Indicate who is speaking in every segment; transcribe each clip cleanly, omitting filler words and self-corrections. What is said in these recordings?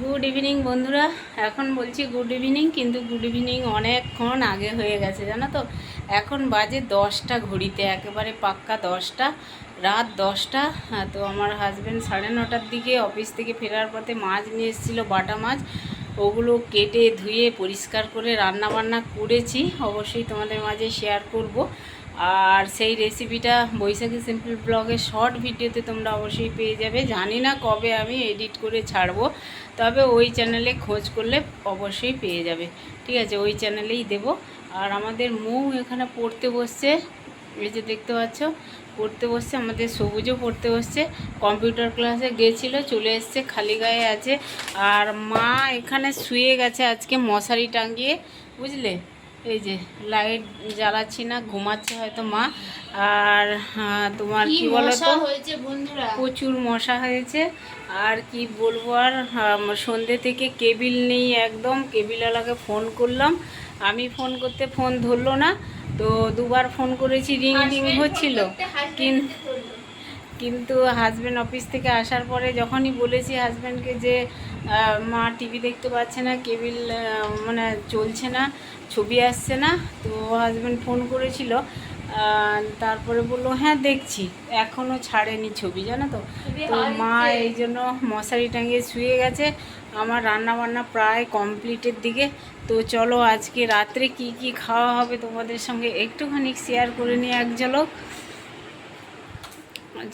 Speaker 1: Good evening বন্ধুরা। এখন বলছি গুড ইভিনিং, কিন্তু গুড ইভিনিং অনেকক্ষণ আগে হয়ে গেছে জানো তো। এখন বাজে 10টা ঘড়িতে, একেবারে পাক্কা 10টা, রাত 10টা। তো আমার হাজব্যান্ড 9:30টার দিকে অফিস থেকে ফেরার পথে মাছ নিয়ে এসেছিলো, বাটা মাছ। ওগুলো কেটে ধুয়ে পরিষ্কার করে রান্না বান্না করেছি, অবশ্যই তোমাদের মাঝে শেয়ার করব। আর সেই রেসিপিটা বৈশাখী সিম্পল ব্লগের শর্ট ভিডিওতে তোমরা অবশ্যই পেয়ে যাবে। জানি না কবে আমি এডিট করে ছাড়বো, তবে ওই চ্যানেলে খোঁজ করলে অবশ্যই পেয়ে যাবে। ঠিক আছে, ওই চ্যানেলেই দেব। আর আমাদের মৌ এখানে পড়তে বসছে, এই যে দেখতে পাচ্ছ, পড়তে বসছে। আমাদের সবুজও পড়তে বসছে, কম্পিউটার ক্লাসে গিয়েছিলো, চলে এসছে, খালি গায়ে আছে। আর মা এখানে শুয়ে গেছে আজকে মশারি টাঙিয়ে, বুঝলে। এই যে লাইট জ্বালাচ্ছি না, ঘুমাচ্ছে হয়তো মা। আর তোমার কি বলো তো, প্রচুর মশা হয়েছে। আর কি বলবো, আর সন্ধ্যে থেকে কেবিল নেই একদম। কেবিলওয়ালাকে ফোন করলাম, আমি ফোন করতে ফোন ধরলো না। তো দুবার ফোন করেছি, রিং রিং হচ্ছিল, কিন্তু হাজব্যান্ড অফিস থেকে আসার পরে যখনই বলেছি হাজব্যান্ডকে যে মা টিভি দেখতে পাচ্ছে না, কেবিল মানে চলছে না, ছবি আসছে না, তো হাজব্যান্ড ফোন করেছিল। তারপরে বললো হ্যাঁ দেখছি, এখনও ছাড়েনি ছবি, জানো তো। তো মা এই জন্য মশারি টাঙিয়ে শুয়ে গেছে। আমার রান্না বান্না প্রায় কমপ্লিটের দিকে। তো চলো আজকে রাত্রে কি কি খাওয়া হবে তোমাদের সঙ্গে একটুখানি শেয়ার করে নিই এক ঝলক।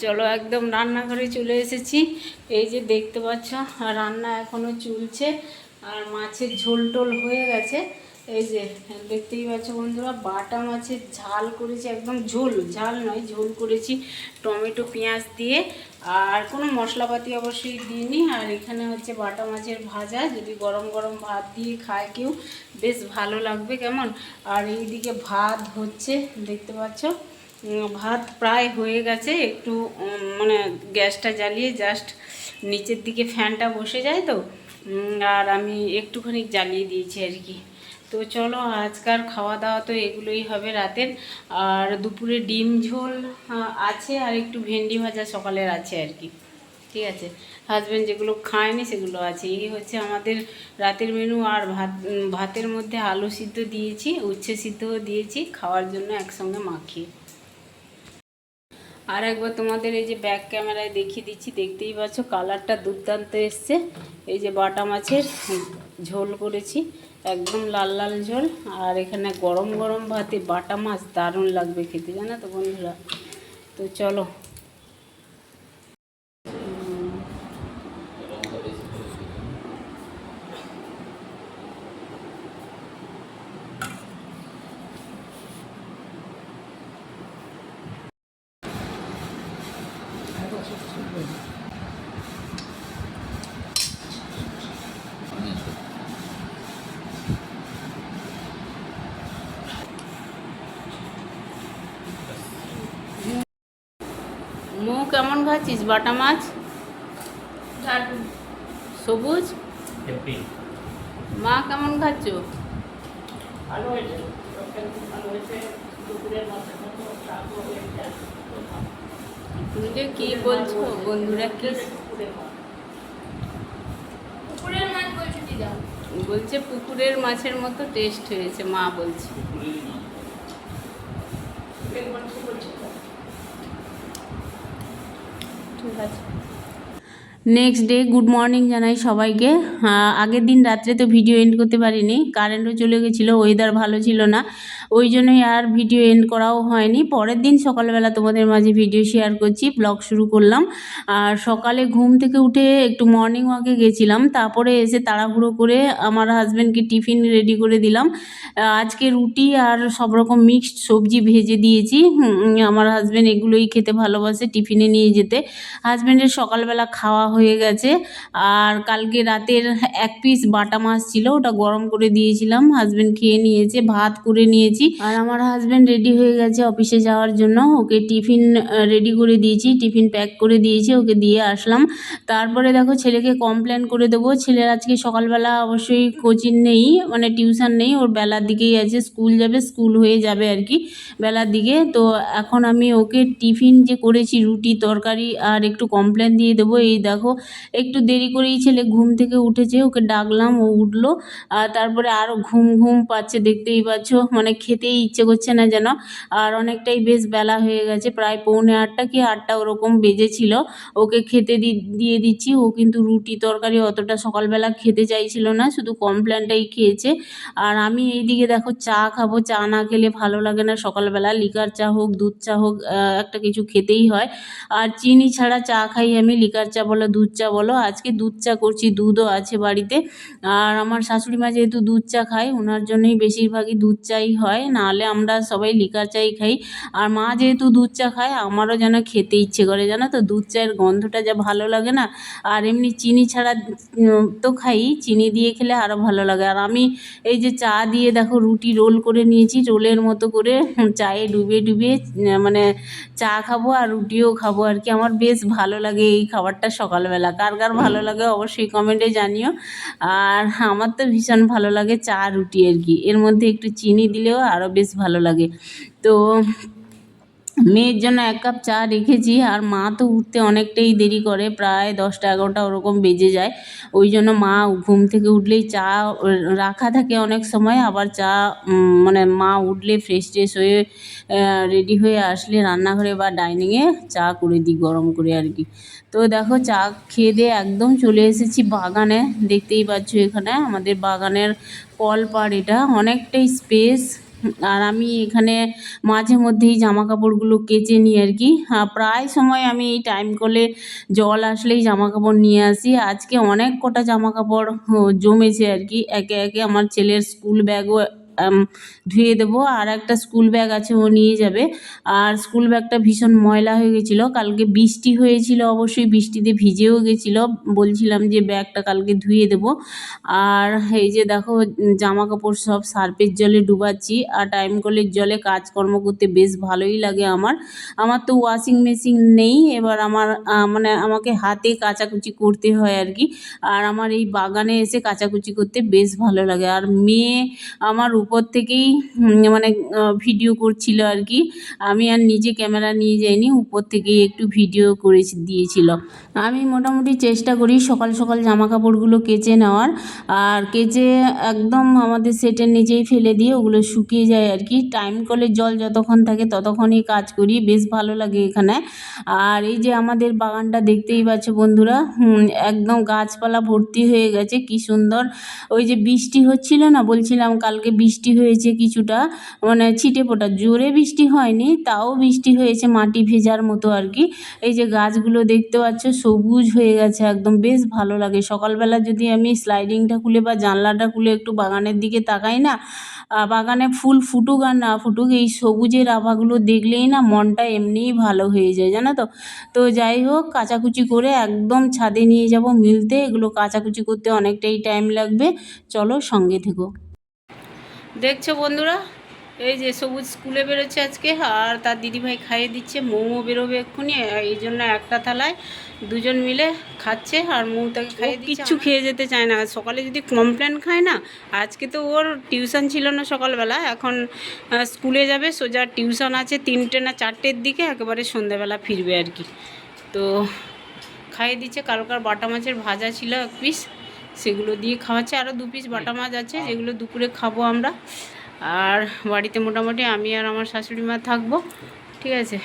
Speaker 1: চলো একদম রান্নাঘরে চলে এসেছি। এই যে দেখতে পাচ্ছ, রান্না এখনও চলছে। আর মাছের ঝোল টোল হয়ে গেছে। এই যে দেখতেই পাচ্ছ বন্ধুরা, বাটা মাছের ঝাল করেছি, একদম ঝোল, ঝাল নয় ঝোল করেছি, টমেটো পেঁয়াজ দিয়ে। আর কোনো মশলাপাতি অবশ্যই দিইনি। আর এখানে হচ্ছে বাটা মাছের ভাজা, যদি গরম গরম ভাত দিয়ে খায় কেউ, বেশ ভালো লাগবে কেমন। আর এইদিকে ভাত হচ্ছে, দেখতে পাচ্ছ, ভাত প্রায় হয়ে গেছে। একটু মানে গ্যাসটা জ্বালিয়ে জাস্ট নিচের দিকে ফ্যানটা বসে যায় তো, আর আমি একটুখানি জ্বালিয়ে দিয়েছি আর কি। তো চলো আজকাল খাওয়া দাওয়া তো এগুলোই হবে রাতের। আর দুপুরে ডিম ঝোল আছে, আর একটু ভেন্ডি ভাজা সকালের আছে আর কি। ঠিক আছে, হাজব্যান্ড যেগুলো খায়নি সেগুলো আছে। এই হচ্ছে আমাদের রাতের মেনু। আর ভাতের মধ্যে আলু সিদ্ধ দিয়েছি, উচ্ছে সিদ্ধও দিয়েছি, খাওয়ার জন্য একসঙ্গে মাখিয়ে। আর একবার তোমাদের এই যে ব্যাক ক্যামেরায় দেখিয়ে দিচ্ছি, দেখতেই পাচ্ছ কালারটা দুর্দান্ত এসছে। এই যে বাটা মাছের ঝোল করেছি, একদম লাল লাল ঝোল। আর এখানে গরম গরম ভাতে বাটা মাছ দারুণ লাগবে খেতে, জানো তো বন্ধুরা। তো চলো। মৌ কেমন খাচ্ছিস বাটা মাছ? সবুজ, মা কেমন খাচ্ছ? তুমি যে কি বলছো বন্ধুরা, কি বলছে? পুকুরের মাছের মতো টেস্ট হয়েছে মা বলছে। ঠিক আছে। নেক্সট ডে গুড মর্নিং জানাই সবাইকে। আগের দিন রাত্রে তো ভিডিও এন্ড করতে পারিনি, কারেন্টও চলে গেছিলো, ওয়েদার ভালো ছিল না, ওই জন্যই আর ভিডিও এন্ড করাও হয়নি। পরের দিন সকালবেলা তোমাদের মাঝে ভিডিও শেয়ার করছি, ব্লগ শুরু করলাম। আর সকালে ঘুম থেকে উঠে একটু মর্নিং ওয়াকে গেছিলাম, তারপরে এসে তাড়াহুড়ো করে আমার হাজব্যান্ডকে টিফিন রেডি করে দিলাম। আজকে রুটি আর সব রকম মিক্সড সবজি ভেজে দিয়েছি। আমার হাজব্যান্ড এগুলোই খেতে ভালোবাসে, টিফিনে নিয়ে যেতে। হাজব্যান্ডের সকালবেলা খাওয়া হয়ে গেছে। আর কালকে রাতের এক পিস বাটা মাছ ছিল, ওটা গরম করে দিয়েছিলাম, হাজব্যান্ড খেয়ে নিয়েছে। ভাত করে নিয়েছে। দিয়েছি। আর আমার হাজব্যান্ড রেডি হয়ে গেছে অফিসে যাওয়ার জন্য, ওকে টিফিন রেডি করে দিয়েছি, টিফিন প্যাক করে দিয়েছি, ওকে দিয়ে আসলাম। তারপরে দেখো ছেলেকে কমপ্লেন করে দেবো। ছেলের আজকে সকালবেলা অবশ্যই কোচিং নেই, মানে টিউশন নেই, ওর বেলার দিকেই আছে, স্কুল যাবে, স্কুল হয়ে যাবে আর কি বেলার দিকে। তো এখন আমি ওকে টিফিন যে করেছি রুটি তরকারি আর একটু কমপ্লেন দিয়ে দেবো। এই দেখো একটু দেরি করেই ছেলে ঘুম থেকে উঠেছে, ওকে ডাকলাম, ও উঠলো। আর তারপরে আরও ঘুম ঘুম পাচ্ছে, দেখতেই পাচ্ছ, মানে খেতেই ইচ্ছে করছে না যেন। আর অনেকটাই বেশ বেলা হয়ে গেছে, প্রায় 7:45 কি 8টা ওরকম বেজেছিল। ওকে খেতে দিয়ে দিচ্ছি। ও কিন্তু রুটি তরকারি অতটা সকালবেলা খেতে চাইছিল না, শুধু কমপ্লেনটাই খেয়েছে। আর আমি এইদিকে দেখো চা খাবো, চা না খেলে ভালো লাগে না সকালবেলা, লিকার চা হোক দুধ চা হোক একটা কিছু খেতেই হয়। আর চিনি ছাড়া চা খাই আমি, লিকার চা বলো দুধ চা বলো। আজকে দুধ চা করছি, দুধও আছে বাড়িতে। আর আমার শাশুড়ি মা যেহেতু দুধ চা খায়, ওনার জন্যই বেশিরভাগই দুধ চাই হয়, নাহলে আমরা সবাই লিকার চাই খাই। আর মা যেহেতু দুধ চা খায়, আমারও যেন খেতে ইচ্ছে করে, জানো তো, দুধ চায়ের গন্ধটা যা ভালো লাগে না। আর এমনি চিনি ছাড়া তো খাই, চিনি দিয়ে খেলে আরও ভালো লাগে। আর আমি এই যে চা দিয়ে দেখো রুটি রোল করে নিয়েছি, রোলের মতো করে চায়ে ডুবিয়ে ডুবিয়ে মানে চা খাবো আর রুটিও খাবো আর কি। আমার বেশ ভালো লাগে এই খাবারটা সকালবেলা। কার কার ভালো লাগে অবশ্যই কমেন্টে জানিও। আর আমার তো ভীষণ ভালো লাগে চা রুটি আর কি, এর মধ্যে একটু চিনি দিলেও আরও বেশ ভালো লাগে। তো মেয়ের জন্য 1 কাপ চা রেখেছি। আর মা তো উঠতে অনেকটাই দেরি করে, প্রায় 10টা 11টা ওরকম বেজে যায়। ওই জন্য মা ঘুম থেকে উঠলেই চা রাখা থাকে অনেক সময়, আবার চা মানে মা উঠলে ফ্রেশ ট্রেশ হয়ে রেডি হয়ে আসলে রান্নাঘরে বা ডাইনিংয়ে চা করে দিই গরম করে আর কি। তো দেখো চা খেয়ে দিয়ে একদম চলে এসেছি বাগানে, দেখতেই পাচ্ছ এখানে আমাদের বাগানের কলপাড়, এটা অনেকটাই স্পেস। আর আমি এখানে মাঝে মধ্যেই জামা কাপড়গুলো কেচে নিই আর কি। প্রায় সময় আমি এই টাইম কলে জল আসলেই জামা কাপড় নিয়ে আসি। আজকে অনেক কটা জামা কাপড় জমেছে আর কি, একে একে আমার ছেলের স্কুল ব্যাগও ধুয়ে দেবো। আর একটা স্কুল ব্যাগ আছে, ও নিয়ে যাবে। আর স্কুল ব্যাগটা ভীষণ ময়লা হয়ে গেছিলো, কালকে বৃষ্টি হয়েছিল, অবশ্যই বৃষ্টিতে ভিজেও গেছিলো। বলছিলাম যে ব্যাগটা কালকে ধুয়ে দেবো। আর এই যে দেখো জামা কাপড় সব সার্ফের জলে ডুবাচ্ছি। আর টাইম কলের জলে কাজকর্ম করতে বেশ ভালোই লাগে আমার। আমার তো ওয়াশিং মেশিন নেই, এবার আমার মানে আমাকে হাতে কাচাকুচি করতে হয় আর কি। আর আমার এই বাগানে এসে কাচাকুচি করতে বেশ ভালো লাগে। আর মেয়ে আমার উপর থেকেই মানে ভিডিও করছিল আর কি। আমি আর নিজে ক্যামেরা নিয়ে যাইনি, উপর থেকেই একটু ভিডিও করে দিয়েছিল। আমি মোটামুটি চেষ্টা করি সকাল সকাল জামা কাপড়গুলো কেচে নেওয়ার। আর কেচে একদম আমাদের সেটের নিচেই ফেলে দিয়ে ওগুলো শুকিয়ে যায় আর কি। টাইম কলের জল যতক্ষণ থাকে ততক্ষণই কাজ করি, বেশ ভালো লাগে এখানে। আর এই যে আমাদের বাগানটা দেখতেই পাচ্ছ বন্ধুরা, একদম গাছপালা ভর্তি হয়ে গেছে, কি সুন্দর। ওই যে বৃষ্টি হচ্ছিল না, বলছিলাম কালকে বৃষ্টি হয়েছে কিছুটা, মানে ছিটে ফোঁটা, জোরে বৃষ্টি হয়নি, তাও বৃষ্টি হয়েছে মাটি ভেজার মতো আর কি। এই যে গাছগুলো দেখতে পাচ্ছ সবুজ হয়ে গেছে একদম, বেশ ভালো লাগে। সকালবেলা যদি আমি স্লাইডিংটা খুলে বা জানলাটা খুলে একটু বাগানের দিকে তাকাই না, বাগানে ফুল ফুটুক আর না ফুটুক, এই সবুজের আভাগুলো দেখলেই না মনটা এমনিই ভালো হয়ে যায়, জানো তো। তো যাই হোক, কাচাকুচি করে একদম ছাদে নিয়ে যাব মিলতে, এগুলো কাচাকুচি করতে অনেকটাই টাইম লাগবে, চলো সঙ্গে থেকো। দেখছো বন্ধুরা, এই যে সবুজ স্কুলে বেরোচ্ছে আজকে, আর তার দিদিভাই খাইয়ে দিচ্ছে, মোমো বেরোবে এক্ষুনি, এই জন্য একটা থালায় দুজন মিলে খাচ্ছে। আর মৌতাকে খাইয়ে দিচ্ছে, কিচ্ছু খেয়ে যেতে চায় না। সকালে যদি কমপ্লেন খায় না, আজকে তো ওর টিউশন ছিল না সকালবেলা, এখন স্কুলে যাবে, সোজা টিউশন আছে 3টে না 4টের দিকে, একেবারে সন্ধ্যেবেলা ফিরবে আর কি। তো খাইয়ে দিচ্ছে। কালকার বাটা মাছের ভাজা ছিল 1 পিস, সেগুলো দিয়ে খাওয়াচ্ছে। আরও 2 পিস বাটা মাছ আছে, যেগুলো দুপুরে খাবো আমরা। আর বাড়িতে মোটামুটি আমি আর আমার শাশুড়ি মা থাকবো, ঠিক আছে।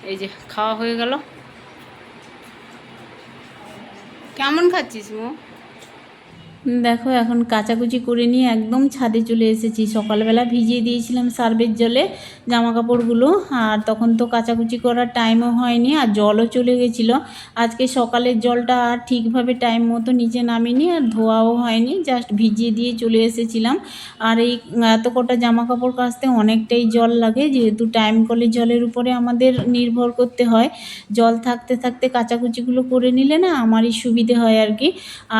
Speaker 1: এই যে খাওয়া হয়ে গেল। কেমন খাচ্ছিস মো? দেখো এখন কাচাকুচি করে নিয়ে একদম ছাদে চলে এসেছি। সকালবেলা ভিজিয়ে দিয়েছিলাম সার্ফের জলে জামা কাপড়গুলো, আর তখন তো কাচাকুচি করার টাইমও হয়নি, আর জলও চলে গেছিলো। আজকে সকালের জলটা আর ঠিকভাবে টাইম মতো নিচে নামিনি, আর ধোয়াও হয়নি, জাস্ট ভিজিয়ে দিয়ে চলে এসেছিলাম। আর এই এত কটা জামা কাপড় কাচতে অনেকটাই জল লাগে, যেহেতু টাইম কলের জলের উপরে আমাদের নির্ভর করতে হয়। জল থাকতে থাকতে কাচাকুচিগুলো করে নিলে না আমারই সুবিধে হয় আর কি।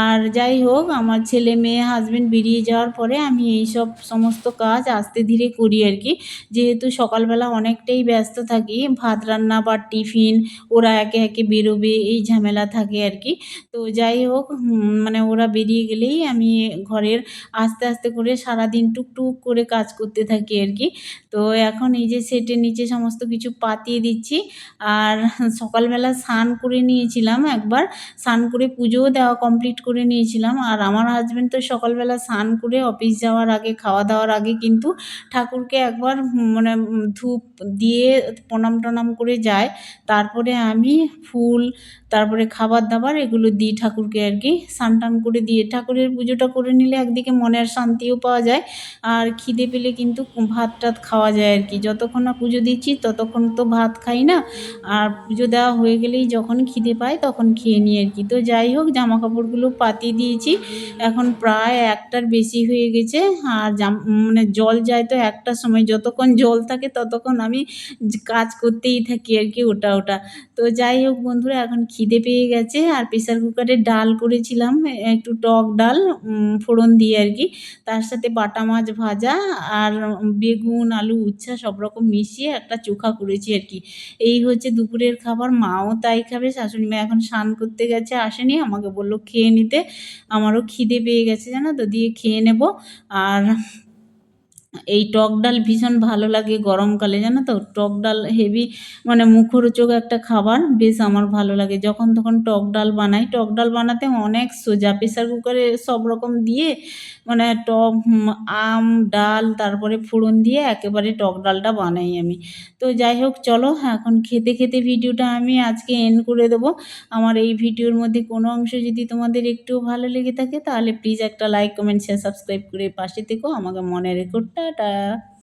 Speaker 1: আর যাই হোক, আমার
Speaker 2: আমার ছেলে মেয়ে হাজবেন্ড বেরিয়ে যাওয়ার পরে আমি এই সব সমস্ত কাজ আস্তে ধীরে করি আর কি। যেহেতু সকালবেলা অনেকটাই ব্যস্ত থাকি, ভাত রান্না বা টিফিন, ওরা একে একে বেরোবে এই ঝামেলা থাকে আর কি। তো যাই হোক, মানে ওরা বেরিয়ে গেলেই আমি ঘরের আস্তে আস্তে করে সারাদিন টুকটুক করে কাজ করতে থাকি আর কি। তো এখন এই যে সেটের নিচে সমস্ত কিছু পাতিয়ে দিচ্ছি। আর সকালবেলা স্নান করে নিয়েছিলাম একবার, স্নান করে পুজোও দেওয়া কমপ্লিট করে নিয়েছিলাম। আর আমার হাজবেন্ড তো সকালবেলা স্নান করে অফিস যাওয়ার আগে, খাওয়া দাওয়ার আগে কিন্তু ঠাকুরকে একবার মানে ধূপ দিয়ে প্রণাম টনাম করে যায়। তারপরে আমি ফুল, তারপরে খাবার দাবার এগুলো দিই ঠাকুরকে আর কি। স্নান টান করে দিয়ে ঠাকুরের পুজোটা করে নিলে একদিকে মনের শান্তিও পাওয়া যায়, আর খিদে পেলে কিন্তু ভাত টাত খাওয়া যায় আর কি। যতক্ষণ না পুজো দিচ্ছি ততক্ষণ তো ভাত খাই না, আর পুজো দেওয়া হয়ে গেলেই যখন খিদে পায় তখন খেয়ে নিই আর কি। তো যাই হোক, জামা কাপড়গুলো পাতিয়ে দিয়েছি, এখন প্রায় ১টার বেশি হয়ে গেছে। আর মানে জল যায় তো ১টার সময়, যতক্ষণ জল থাকে ততক্ষণ আমি কাজ করতেই থাকি আর কি, ওটা। তো যাই হোক বন্ধুরা, এখন খিদে পেয়ে গেছে। আর প্রেসার কুকারে ডাল করেছিলাম, একটু টক ডাল, ফোড়ন দিয়ে আর কি। তার সাথে বাটা মাছ ভাজা, আর বেগুন, আলু, উচ্ছে সব রকম মিশিয়ে একটা চোখা করেছি আর কি। এই হচ্ছে দুপুরের খাবার। মাও তাই খাবে, শাশুড়ি মা এখন স্নান করতে গেছে, আসেনি, আমাকে বললো খেয়ে নিতে। আমারও খিদে পেয়ে গেছে জানো তো, দিয়ে খেয়ে নেব। আর এই টক ডাল ভীষণ ভালো লাগে গরমকালে, জানো তো, টক ডাল হেভি মানে মুখরোচক একটা খাবার, বেশ আমার ভালো লাগে। যখন তখন টক ডাল বানাই, টক ডাল বানাতে অনেক সোজা, প্রেসার কুকারে সব রকম দিয়ে মানে আম, ডাল, তারপরে ফোড়ন দিয়ে একেবারে টক ডালটা বানাই আমি। তো যাই হোক, চলো এখন খেতে খেতে ভিডিওটা আমি আজকে এন্ড করে দেবো। আমার এই ভিডিওর মধ্যে কোনো অংশ যদি তোমাদের একটু ভালো লেগে থাকে তাহলে প্লিজ একটা লাইক, কমেন্ট, শেয়ার, সাবস্ক্রাইব করে পাশে থেকো, আমাকে মনে রেখো। টাটা।